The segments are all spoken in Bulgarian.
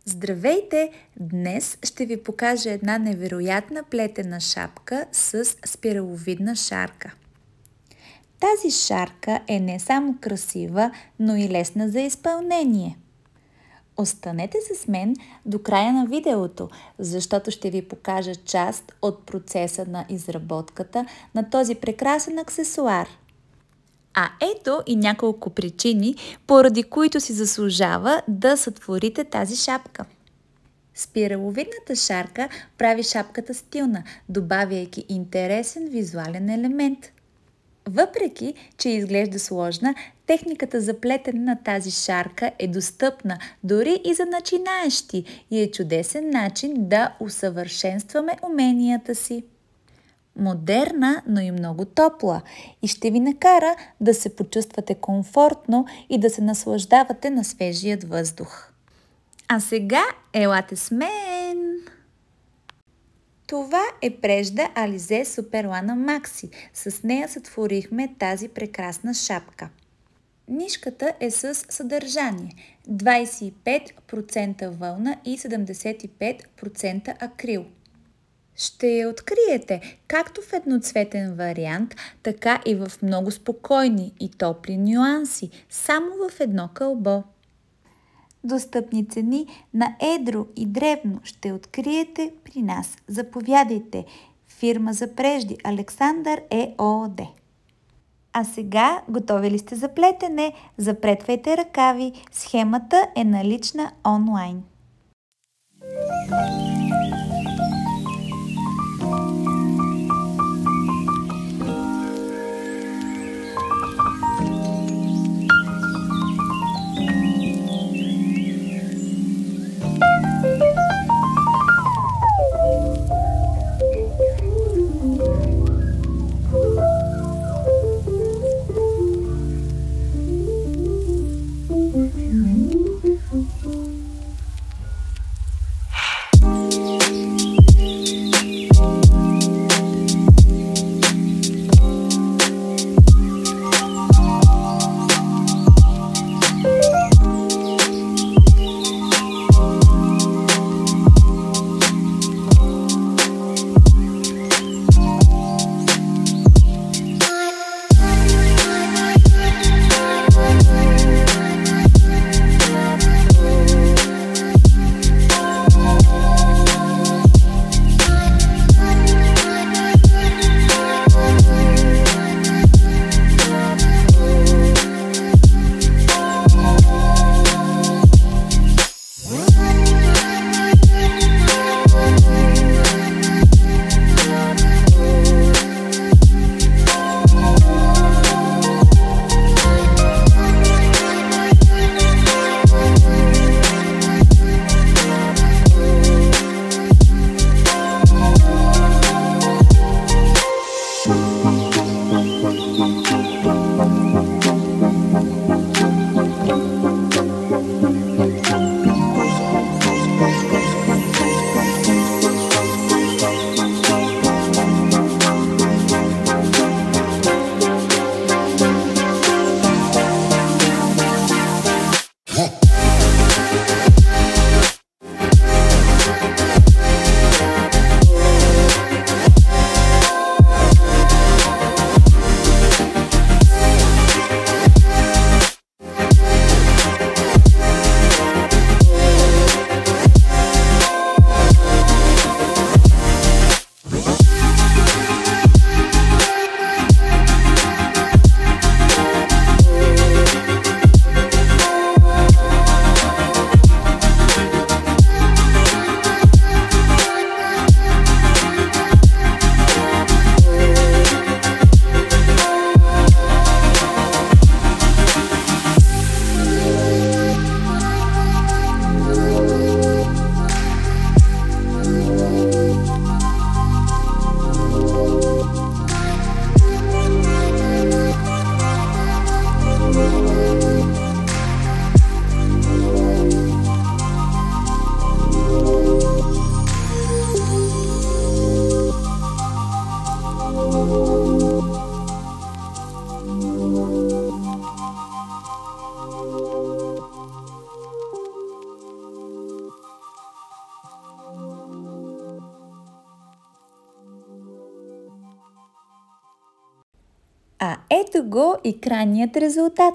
Здравейте! Днес ще ви покажа една невероятна плетена шапка с спираловидна шарка. Тази шарка е не само красива, но и лесна за изпълнение. Останете с мен до края на видеото, защото ще ви покажа част от процеса на изработката на този прекрасен аксесуар. А ето и няколко причини, поради които си заслужава да сътворите тази шапка. Спираловидната шарка прави шапката стилна, добавяйки интересен визуален елемент. Въпреки че изглежда сложна, техниката за плетене на тази шарка е достъпна дори и за начинаещи и е чудесен начин да усъвършенстваме уменията си. Модерна, но и много топла и ще ви накара да се почувствате комфортно и да се наслаждавате на свежият въздух. А сега елате с мен! Това е прежда Alize Superlana Maxi. С нея сътворихме тази прекрасна шапка. Нишката е с съдържание 25% вълна и 75% акрил. Ще я откриете както в едноцветен вариант, така и в много спокойни и топли нюанси, само в едно кълбо. Достъпни цени на едро и дребно ще откриете при нас. Заповядайте! Фирма за прежди Александър ЕООД. А сега готови ли сте за плетене? Запретвайте ръкави. Схемата е налична онлайн. А ето го и крайният резултат.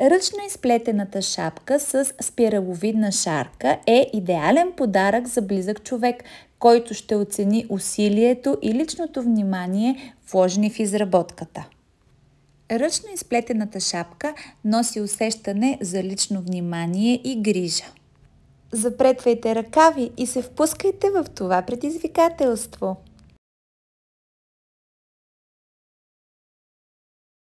Ръчно изплетената шапка с спираловидна шарка е идеален подарък за близък човек, който ще оцени усилието и личното внимание, вложени в изработката. Ръчно изплетената шапка носи усещане за лично внимание и грижа. Запретвайте ръкави и се впускайте в това предизвикателство.